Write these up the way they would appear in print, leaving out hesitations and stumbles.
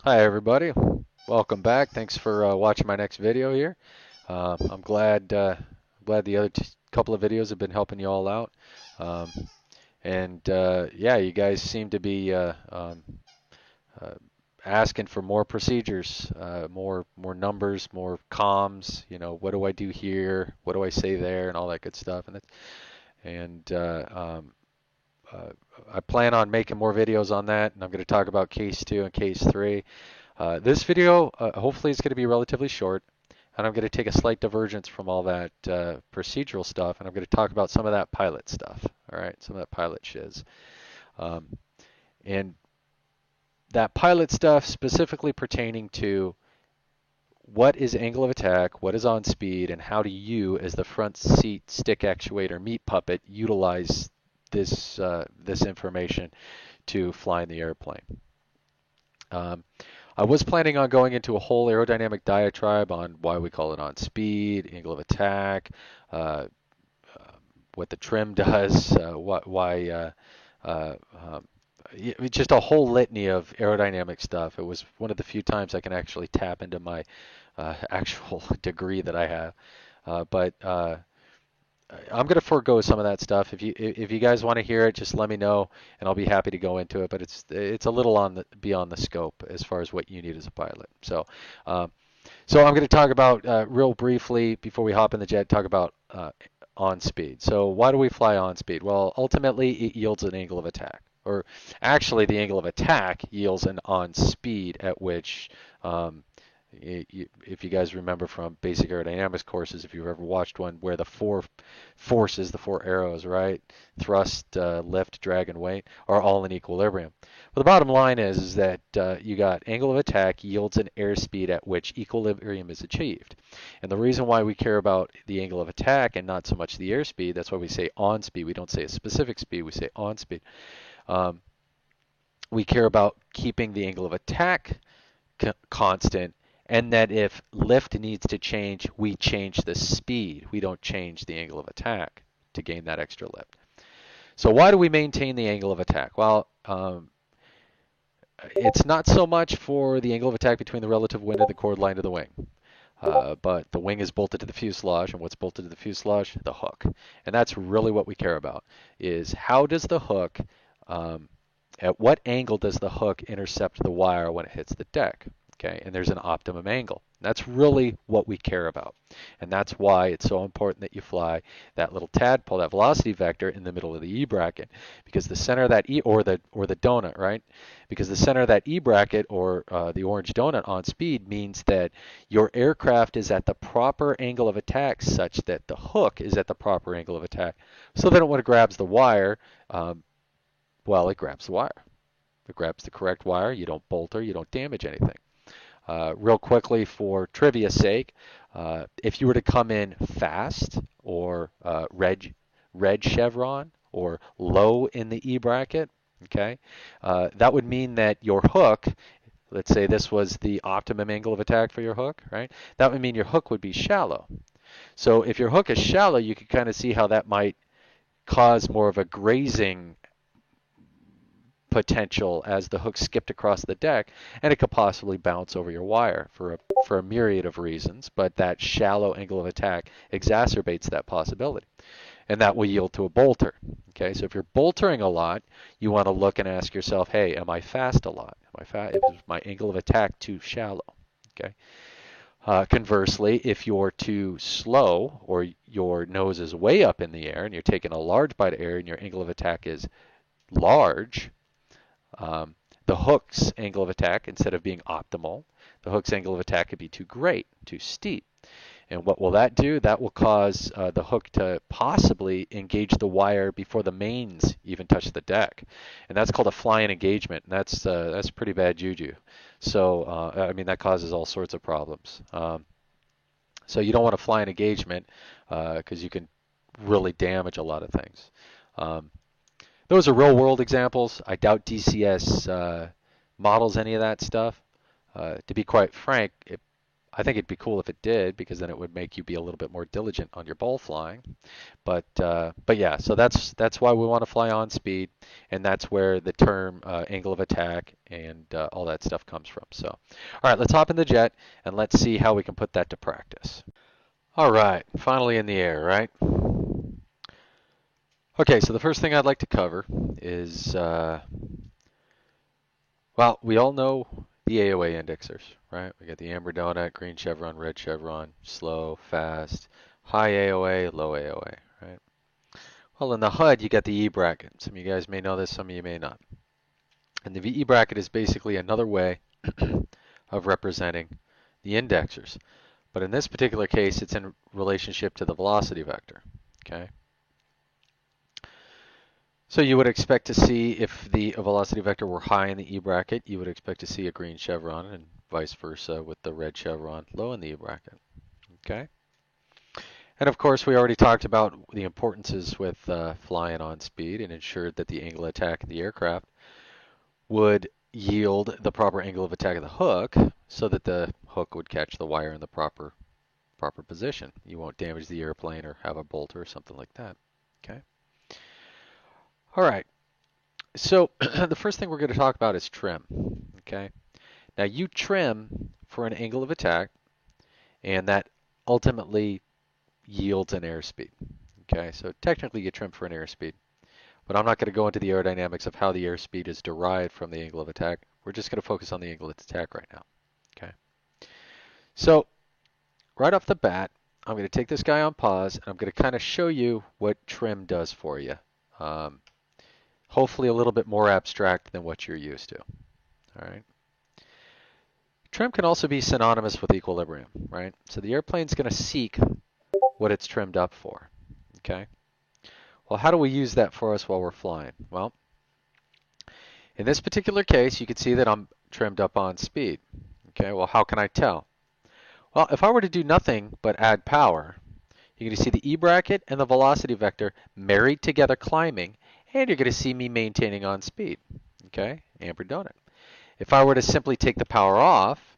Hi everybody, welcome back. Thanks for watching my next video here. I'm glad the other couple of videos have been helping you all out. Um, and yeah, you guys seem to be uh, asking for more procedures, more numbers, more comms. You know, what do I do here? What do I say there? And all that good stuff. And uh, I plan on making more videos on that, and I'm going to talk about case 2 and case 3. This video hopefully is going to be relatively short, and I'm going to take a slight divergence from all that procedural stuff, and I'm going to talk about some of that pilot stuff. All right, some of that pilot shiz. Um, and that pilot stuff specifically pertaining to what is angle of attack, what is on speed, and how do you, as the front seat stick actuator meat puppet, utilize this information to fly in the airplane. Um, I was planning on going into a whole aerodynamic diatribe on why we call it on speed, angle of attack, uh, what the trim does, why, just a whole litany of aerodynamic stuff. It was one of the few times I can actually tap into my actual degree that I have. But I'm going to forego some of that stuff. If you guys want to hear it, just let me know, and I'll be happy to go into it. But it's a little beyond the scope as far as what you need as a pilot. Um, so I'm going to talk about real briefly before we hop in the jet. Talk about on speed. So why do we fly on speed? Well, ultimately it yields an angle of attack, or actually the angle of attack yields an on speed at which if you guys remember from basic aerodynamics courses, if you've ever watched one, where the four forces, the four arrows, right, thrust, lift, drag, and weight, are all in equilibrium. But the bottom line is that you got angle of attack yields an airspeed at which equilibrium is achieved. And the reason why we care about the angle of attack and not so much the airspeed, that's why we say on speed. We don't say a specific speed, we say on speed. Um, we care about keeping the angle of attack constant, and that if lift needs to change, we change the speed. We don't change the angle of attack to gain that extra lift. So why do we maintain the angle of attack? Well, it's not so much for the angle of attack between the relative wind and the chord line of the wing. But the wing is bolted to the fuselage, and what's bolted to the fuselage? The hook. And that's really what we care about, is how does the hook, at what angle does the hook intercept the wire when it hits the deck? Okay, and there's an optimum angle. That's really what we care about. And that's why it's so important that you fly that little tadpole, that velocity vector, in the middle of the E bracket, because the center of that E, or the donut, right? Because the center of that E bracket, or the orange donut on speed, means that your aircraft is at the proper angle of attack such that the hook is at the proper angle of attack. So that when it grabs the wire, well, it grabs the wire. It grabs the correct wire. You don't bolt her. You don't damage anything. Real quickly, for trivia's sake, if you were to come in fast, or red chevron, or low in the E bracket, okay, that would mean that your hook, let's say this was the optimum angle of attack for your hook, right? That would mean your hook would be shallow. So if your hook is shallow, you can kind of see how that might cause more of a grazing potential as the hook skipped across the deck, and it could possibly bounce over your wire for a myriad of reasons, but that shallow angle of attack exacerbates that possibility, and that will yield to a bolter. Okay, so if you're boltering a lot, you want to look and ask yourself, hey, am I fast a lot? Is my angle of attack too shallow? Okay. Conversely, if you're too slow, or your nose is way up in the air and you're taking a large bite of air and your angle of attack is large, the hook's angle of attack, instead of being optimal, the hook's angle of attack could be too great, too steep. And what will that do? That will cause the hook to possibly engage the wire before the mains even touch the deck. And that's called a fly-in engagement, and that's pretty bad juju. So, I mean, that causes all sorts of problems. So you don't want to fly in engagement because you can really damage a lot of things. Those are real world examples. I doubt DCS models any of that stuff. To be quite frank, I think it'd be cool if it did, because then it would make you be a little bit more diligent on your ball flying. But yeah, so that's why we want to fly on speed, and that's where the term angle of attack and all that stuff comes from. So, all right, let's hop in the jet and let's see how we can put that to practice. All right, finally in the air, right? Okay, so the first thing I'd like to cover is, well, we all know the AOA indexers, right? We got the amber donut, green chevron, red chevron, slow, fast, high AOA, low AOA, right? Well, in the HUD, you got the E bracket. Some of you guys may know this, some of you may not. And the VE bracket is basically another way of representing the indexers. But in this particular case, it's in relationship to the velocity vector, okay? So you would expect to see, if the velocity vector were high in the E bracket, you would expect to see a green chevron, and vice versa with the red chevron low in the E bracket, okay? And of course, we already talked about the importances with flying on speed, and ensured that the angle of attack of the aircraft would yield the proper angle of attack of the hook, so that the hook would catch the wire in the proper position. You won't damage the airplane or have a bolt or something like that, okay? All right, so the first thing we're going to talk about is trim, okay? Now you trim for an angle of attack, and that ultimately yields an airspeed, okay? So technically you trim for an airspeed, but I'm not going to go into the aerodynamics of how the airspeed is derived from the angle of attack. We're just going to focus on the angle of attack right now, okay? So right off the bat, I'm going to take this guy on pause, and I'm going to kind of show you what trim does for you. Hopefully a little bit more abstract than what you're used to. All right. Trim can also be synonymous with equilibrium, right? So the airplane's going to seek what it's trimmed up for. Okay. Well, how do we use that for us while we're flying? Well, in this particular case, you can see that I'm trimmed up on speed. Okay. Well, how can I tell? Well, if I were to do nothing but add power, you're going to see the E bracket and the velocity vector married together climbing, and you're going to see me maintaining on speed, okay, amber donut. If I were to simply take the power off,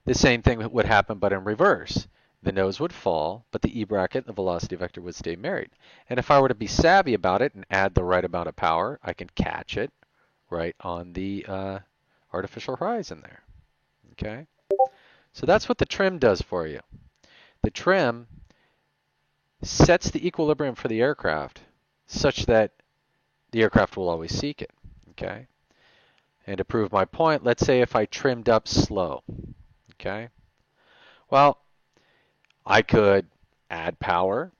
the same thing would happen, but in reverse. The nose would fall, but the E bracket, the velocity vector, would stay married. And if I were to be savvy about it and add the right amount of power, I can catch it right on the artificial horizon there, okay? So that's what the trim does for you. The trim sets the equilibrium for the aircraft such that the aircraft will always seek it, okay? And to prove my point, let's say if I trimmed up slow, okay? Well, I could add power,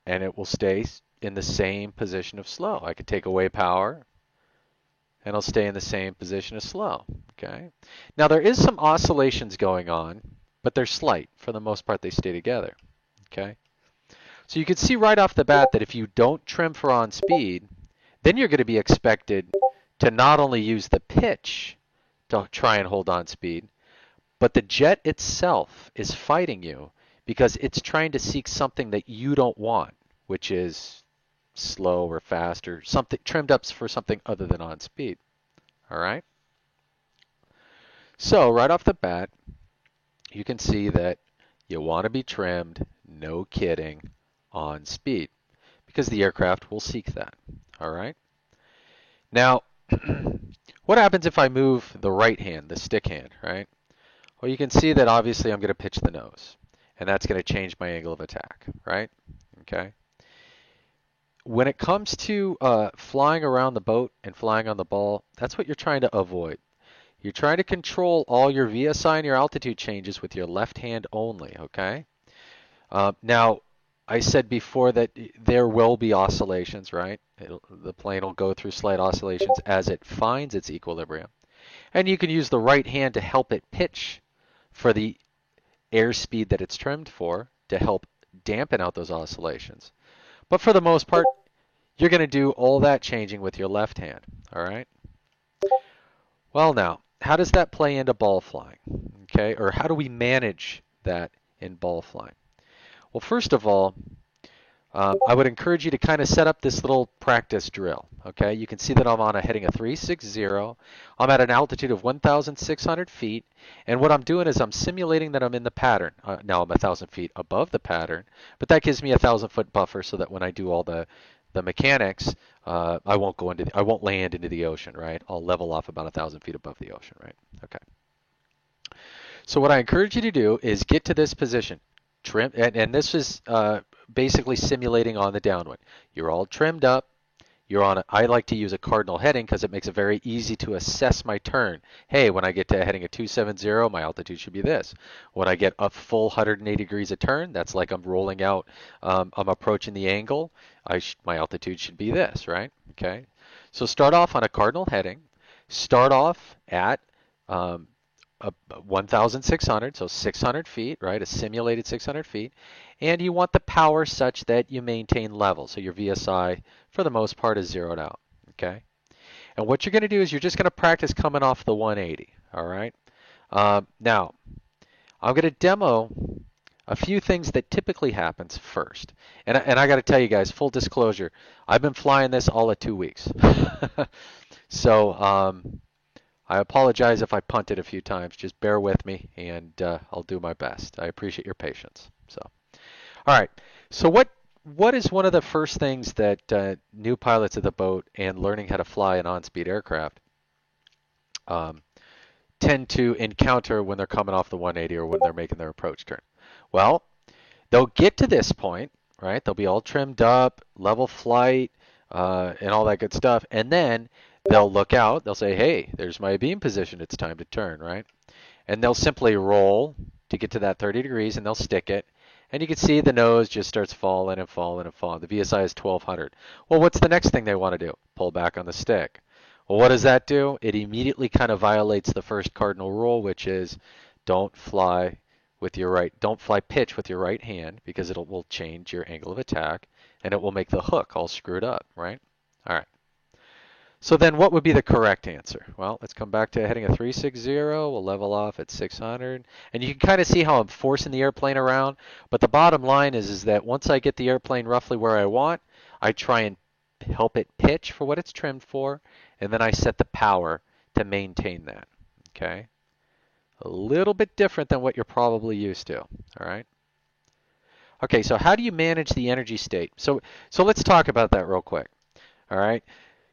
and it will stay in the same position of slow. I could take away power, and it'll stay in the same position as slow, okay? Now, there is some oscillations going on, but they're slight. For the most part, they stay together, okay? So you can see right off the bat that if you don't trim for on speed, then you're going to be expected to not only use the pitch to try and hold on speed, but the jet itself is fighting you because it's trying to seek something that you don't want, which is slow or fast or something trimmed up for something other than on speed. All right? So right off the bat, you can see that you want to be trimmed, no kidding, on speed, because the aircraft will seek that. All right? Now, what happens if I move the right hand, the stick hand, right? Well, you can see that obviously I'm going to pitch the nose, and that's going to change my angle of attack, right? Okay. When it comes to flying around the boat and flying on the ball, that's what you're trying to avoid. You're trying to control all your VSI and your altitude changes with your left hand only, okay? Now, I said before that there will be oscillations, right? The plane will go through slight oscillations as it finds its equilibrium. And you can use the right hand to help it pitch for the airspeed that it's trimmed for to help dampen out those oscillations. But for the most part, you're going to do all that changing with your left hand, all right? Well now, how does that play into ball flying, okay? Or how do we manage that in ball flying? Well, first of all, I would encourage you to kind of set up this little practice drill. Okay, you can see that I'm on a heading of 360. I'm at an altitude of 1,600 feet, and what I'm doing is I'm simulating that I'm in the pattern. Now I'm 1,000 feet above the pattern, but that gives me a 1,000-foot buffer so that when I do all the mechanics, I won't land into the ocean, right? I'll level off about 1,000 feet above the ocean, right? Okay. So what I encourage you to do is get to this position. Trim, and this is basically simulating on the downwind. You're all trimmed up. You're on. I like to use a cardinal heading because it makes it very easy to assess my turn. Hey, when I get to a heading of 270, my altitude should be this. When I get a full 180 degrees of turn, that's like I'm rolling out. I'm approaching the angle. My altitude should be this, right? Okay. So start off on a cardinal heading. Start off at 1,600, so 600 feet, right? A simulated 600 feet. And you want the power such that you maintain level. So your VSI, for the most part, is zeroed out, okay? And what you're going to do is you're just going to practice coming off the 180, all right? Now, I'm going to demo a few things that typically happens first. And I got to tell you guys, full disclosure, I've been flying this all of 2 weeks. So, I apologize if I punted a few times. Just bear with me, and I'll do my best. I appreciate your patience. So, all right. So what is one of the first things that new pilots of the boat and learning how to fly an on-speed aircraft tend to encounter when they're coming off the 180 or when they're making their approach turn? Well, they'll get to this point, right? They'll be all trimmed up, level flight, and all that good stuff, and then they'll look out, they'll say, hey, there's my beam position, it's time to turn, right? And they'll simply roll to get to that 30 degrees, and they'll stick it. And you can see the nose just starts falling and falling and falling. The VSI is 1,200. Well, what's the next thing they want to do? Pull back on the stick. Well, what does that do? It immediately kind of violates the first cardinal rule, which is don't fly pitch with your right hand, because it will change your angle of attack, and it will make the hook all screwed up, right? All right. So then what would be the correct answer? Well, let's come back to heading a 360. We'll level off at 600. And you can kind of see how I'm forcing the airplane around. But the bottom line is that once I get the airplane roughly where I want, I try and help it pitch for what it's trimmed for. And then I set the power to maintain that. Okay? A little bit different than what you're probably used to. All right? Okay, so how do you manage the energy state? So let's talk about that real quick. All right?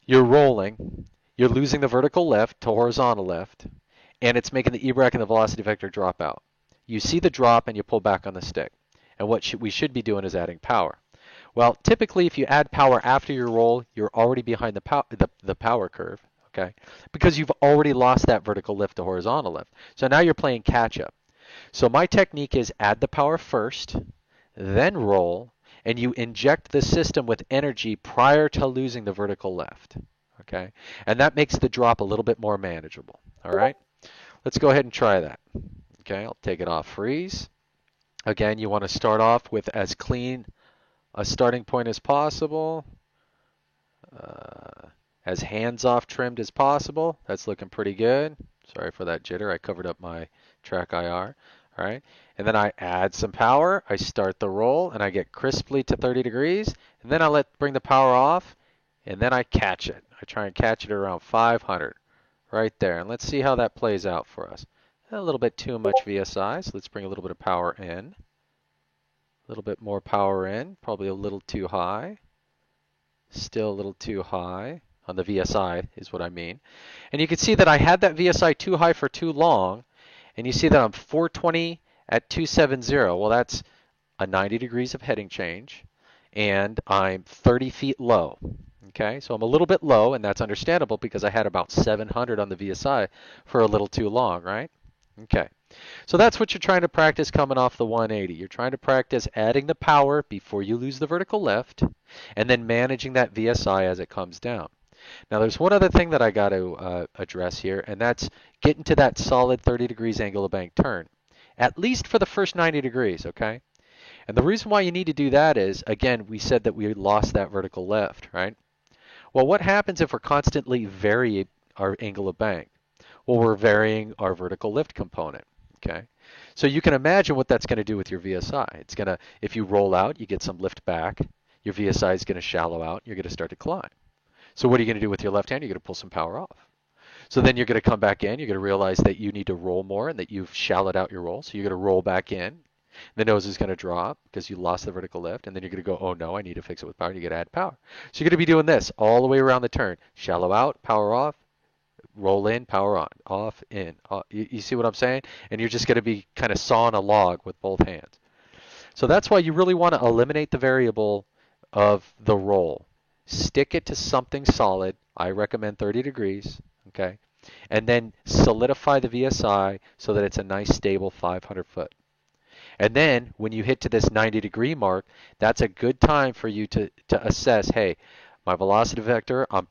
You're rolling, you're losing the vertical lift to horizontal lift, and it's making the EBRAC and the velocity vector drop out. You see the drop and you pull back on the stick. And what we should be doing is adding power. Well, typically if you add power after your roll, you're already behind the power curve, okay? Because you've already lost that vertical lift to horizontal lift. So now you're playing catch up. So my technique is add the power first, then roll, and you inject the system with energy prior to losing the vertical lift, okay? And that makes the drop a little bit more manageable, all right? Let's go ahead and try that. Okay, I'll take it off freeze. Again, you want to start off with as clean a starting point as possible, as hands-off trimmed as possible. That's looking pretty good. Sorry for that jitter. I covered up my track IR. All right, and then I add some power, I start the roll, and I get crisply to 30 degrees, and then I bring the power off, and then I catch it. I try and catch it around 500, right there, and let's see how that plays out for us. A little bit too much VSI, so let's bring a little bit of power in. A little bit more power in, probably a little too high. Still a little too high on the VSI is what I mean. And you can see that I had that VSI too high for too long, and you see that I'm 420 at 270. Well, that's a 90 degrees of heading change, and I'm 30 feet low. Okay, so I'm a little bit low, and that's understandable because I had about 700 on the VSI for a little too long, right? Okay, so that's what you're trying to practice coming off the 180. You're trying to practice adding the power before you lose the vertical lift, and then managing that VSI as it comes down. Now there's one other thing that I got to address here, and that's getting to that solid 30 degrees angle of bank turn, at least for the first 90 degrees, okay? And the reason why you need to do that is, again, we said that we lost that vertical lift, right? Well, what happens if we're constantly varying our angle of bank? Well, we're varying our vertical lift component, okay? So you can imagine what that's going to do with your VSI. It's going to, if you roll out, you get some lift back. your VSI is going to shallow out. You're going to start to climb. So what are you going to do with your left hand? You're going to pull some power off. So then you're going to come back in. You're going to realize that you need to roll more and that you've shallowed out your roll. So you're going to roll back in. The nose is going to drop because you lost the vertical lift. And then you're going to go, oh no, I need to fix it with power. And you're going to add power. So you're going to be doing this all the way around the turn. Shallow out, power off, roll in, power on, off, in. You see what I'm saying? And you're just going to be kind of sawing a log with both hands. So that's why you really want to eliminate the variable of the roll. Stick it to something solid. I recommend 30 degrees, okay? And then solidify the VSI so that it's a nice stable 500 foot. And then when you hit to this 90-degree mark, that's a good time for you to assess, hey, my velocity vector, I'm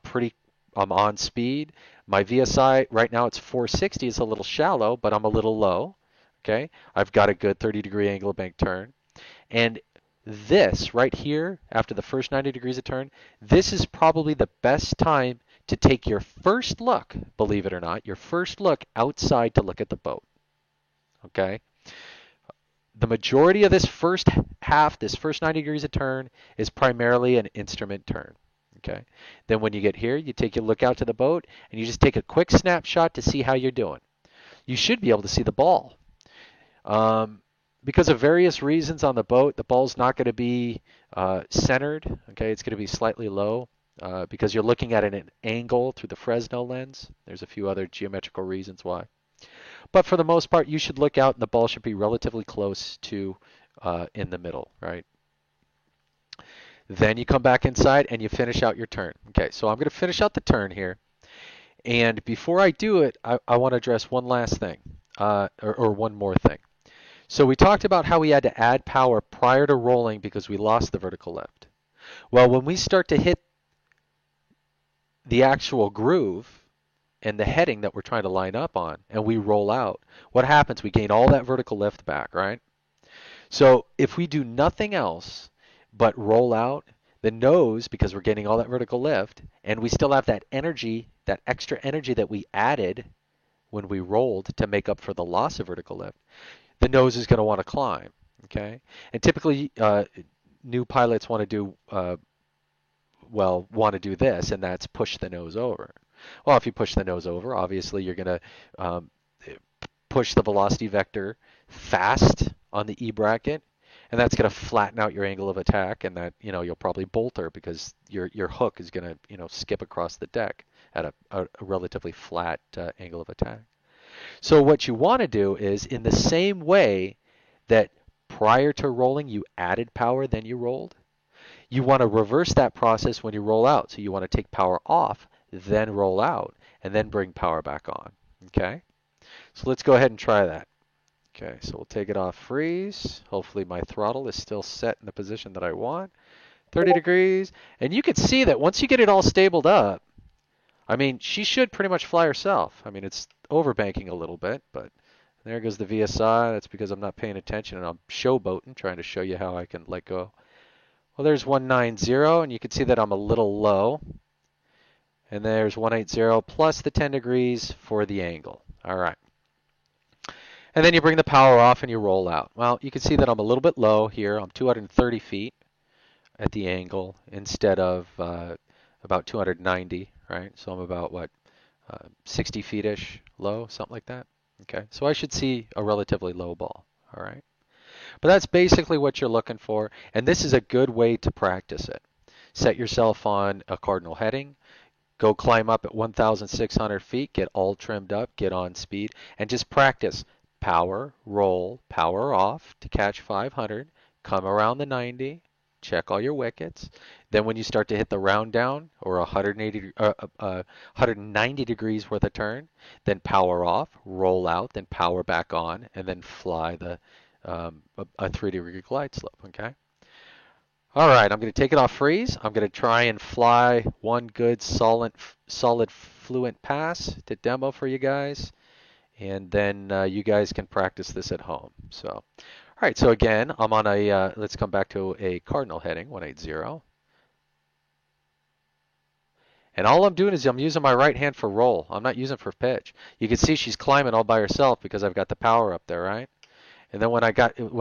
on speed. My VSI, right now it's 460. It's a little shallow, but I'm a little low, okay? I've got a good 30-degree angle of bank turn. And this right here, after the first 90 degrees of turn, this is probably the best time to take your first look, believe it or not, your first look outside to look at the boat, okay? The majority of this first half, this first 90 degrees of turn, is primarily an instrument turn, okay? Then when you get here, you take a look out to the boat, and you just take a quick snapshot to see how you're doing. You should be able to see the ball. Because of various reasons on the boat, the ball's not going to be centered, okay? It's going to be slightly low because you're looking at an angle through the Fresnel lens. There's a few other geometrical reasons why. But for the most part, you should look out and the ball should be relatively close to in the middle, right? Then you come back inside and you finish out your turn. Okay, so I'm going to finish out the turn here. And before I do it, I want to address one last thing, or one more thing. So we talked about how we had to add power prior to rolling because we lost the vertical lift. Well, when we start to hit the actual groove and the heading that we're trying to line up on and we roll out, what happens? We gain all that vertical lift back, right? So if we do nothing else but roll out, the nose, because we're getting all that vertical lift, and we still have that energy, that extra energy that we added when we rolled to make up for the loss of vertical lift, the nose is going to want to climb, okay? And typically, new pilots want to do this, and that's push the nose over. Well, if you push the nose over, obviously you're going to push the velocity vector fast on the E bracket, and that's going to flatten out your angle of attack, and that you'll probably bolt her because your hook is going to skip across the deck at a relatively flat angle of attack. So what you want to do is, in the same way that prior to rolling you added power, then you rolled, you want to reverse that process when you roll out. So you want to take power off, then roll out, and then bring power back on. Okay? So let's go ahead and try that. Okay, so we'll take it off freeze. Hopefully my throttle is still set in the position that I want. 30 degrees. And you can see that once you get it all stabled up, I mean, she should pretty much fly herself. I mean, it's overbanking a little bit, but there goes the VSI. That's because I'm not paying attention and I'm showboating, trying to show you how I can let go. Well, there's 190, and you can see that I'm a little low. And there's 180 plus the 10 degrees for the angle. All right. And then you bring the power off and you roll out. Well, you can see that I'm a little bit low here. I'm 230 feet at the angle instead of about 290, right? So I'm about, 60 feet-ish low, something like that. Okay, so I should see a relatively low ball, all right? But that's basically what you're looking for, and this is a good way to practice it. Set yourself on a cardinal heading, go climb up at 1,600 feet, get all trimmed up, get on speed, and just practice power, roll, power off to catch 500, come around the 90, check all your wickets. Then when you start to hit the round down or 190 degrees worth of turn, then power off, roll out, then power back on, and then fly a 3-degree glide slope, okay? All right, I'm going to take it off freeze. I'm going to try and fly one good solid fluent pass to demo for you guys. And then you guys can practice this at home. So, all right, so again, I'm on a, let's come back to a cardinal heading, 180. And all I'm doing is I'm using my right hand for roll. I'm not using for pitch. You can see she's climbing all by herself because I've got the power up there, right? And then when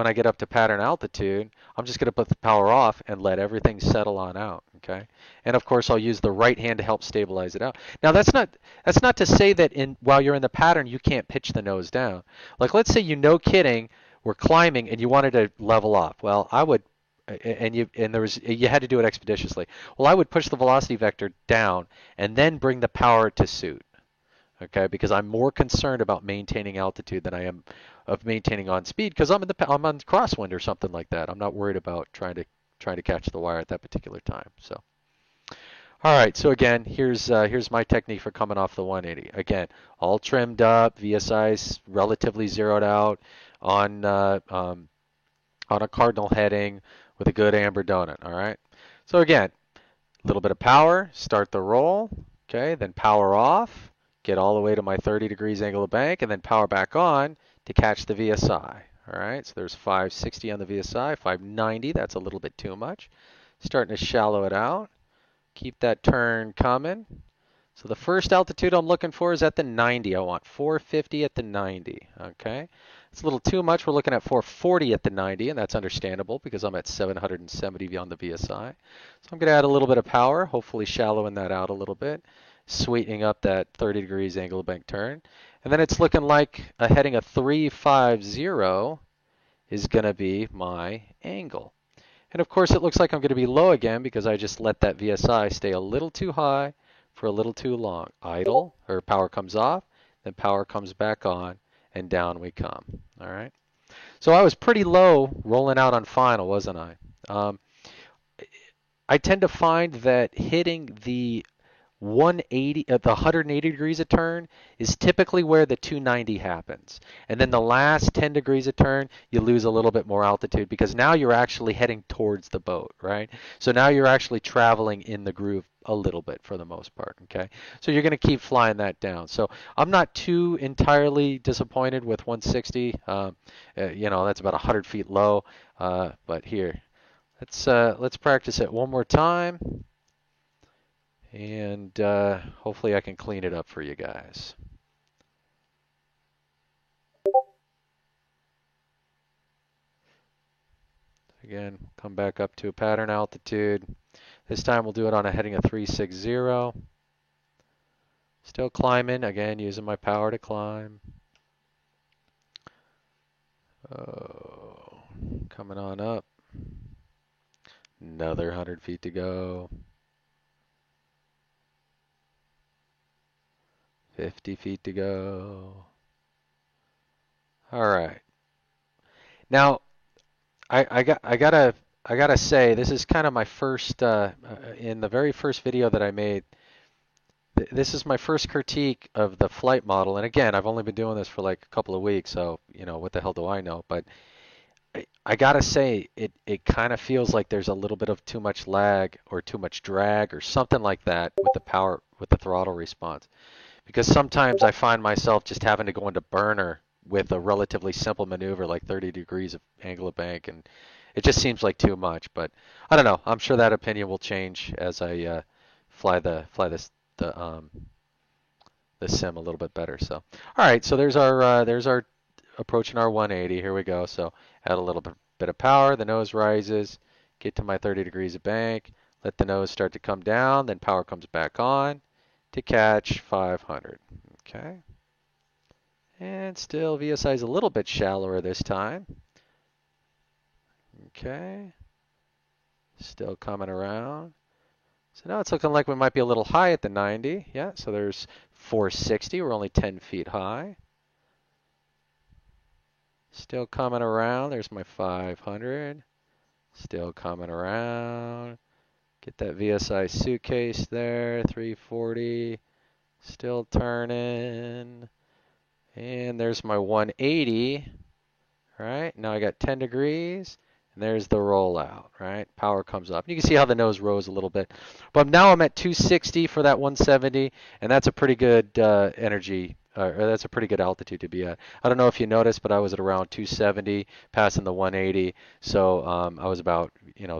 I get up to pattern altitude, I'm just going to put the power off and let everything settle on out, okay? And of course, I'll use the right hand to help stabilize it out. Now, that's not to say that while you're in the pattern, you can't pitch the nose down. Like, let's say no kidding, we're climbing and you wanted to level off. Well, I would you had to do it expeditiously. Well, I would push the velocity vector down and then bring the power to suit. Okay, because I'm more concerned about maintaining altitude than I am of maintaining on speed because I'm on crosswind or something like that. I'm not worried about trying to catch the wire at that particular time. So, all right. So again, here's my technique for coming off the 180. Again, all trimmed up, VSI's relatively zeroed out on a cardinal heading with a good amber donut. All right. So again, a little bit of power, start the roll. Okay, then power off. Get all the way to my 30 degrees angle of bank, and then power back on to catch the VSI. All right, so there's 560 on the VSI, 590, that's a little bit too much. Starting to shallow it out. Keep that turn coming. So the first altitude I'm looking for is at the 90. I want 450 at the 90, okay? It's a little too much. We're looking at 440 at the 90, and that's understandable because I'm at 770 beyond the VSI. So I'm going to add a little bit of power, hopefully shallowing that out a little bit, sweetening up that 30 degrees angle of bank turn. And then it's looking like a heading of 350 is going to be my angle. And of course, it looks like I'm going to be low again because I just let that VSI stay a little too high for a little too long. Idle, or power comes off, then power comes back on, and down we come. All right. So I was pretty low rolling out on final, wasn't I? I tend to find that hitting the 180 at the 180 degrees of turn is typically where the 290 happens. And then the last 10 degrees of turn, you lose a little bit more altitude because now you're actually heading towards the boat, right? So now you're actually traveling in the groove a little bit for the most part, okay? So you're going to keep flying that down. So I'm not too entirely disappointed with 160. That's about 100 feet low. But here, let's practice it one more time. And hopefully I can clean it up for you guys. Again, come back up to a pattern altitude. This time we'll do it on a heading of 360. Still climbing, again, using my power to climb. Oh, coming on up. Another 100 feet to go. 50 feet to go. All right. Now, I gotta say, this is kind of my first in the very first video that I made. This is my first critique of the flight model, and again, I've only been doing this for like a couple of weeks, so what the hell do I know? But I gotta say, it kind of feels like there's a little bit of too much lag or too much drag or something like that with the throttle response. Because sometimes I find myself just having to go into burner with a relatively simple maneuver like 30 degrees of angle of bank, and it just seems like too much. But I don't know. I'm sure that opinion will change as I fly the sim a little bit better. So, all right. So there's our approaching our 180. Here we go. So add a little bit of power. The nose rises. Get to my 30 degrees of bank. Let the nose start to come down. Then power comes back on to catch 500. Okay. And still VSI is a little bit shallower this time. Okay. Still coming around. So now it's looking like we might be a little high at the 90. Yeah, so there's 460. We're only 10 feet high. Still coming around. There's my 500. Still coming around. Get that VSI suitcase there. 340. Still turning. And there's my 180. All right, now I got 10 degrees. And there's the rollout, right? Power comes up. You can see how the nose rose a little bit. But now I'm at 260 for that 170, and that's a pretty good energy, or that's a pretty good altitude to be at. I don't know if you noticed, but I was at around 270, passing the 180. So I was about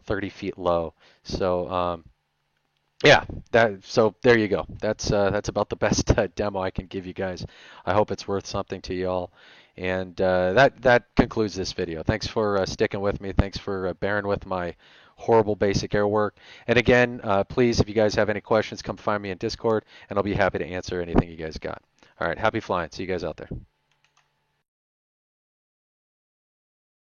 30 feet low. So yeah, so there you go. That's about the best demo I can give you guys. I hope it's worth something to y'all. And that concludes this video. Thanks for sticking with me. Thanks for bearing with my horrible basic air work. And again, please, if you guys have any questions, come find me in Discord, and I'll be happy to answer anything you guys got. All right, happy flying. See you guys out there.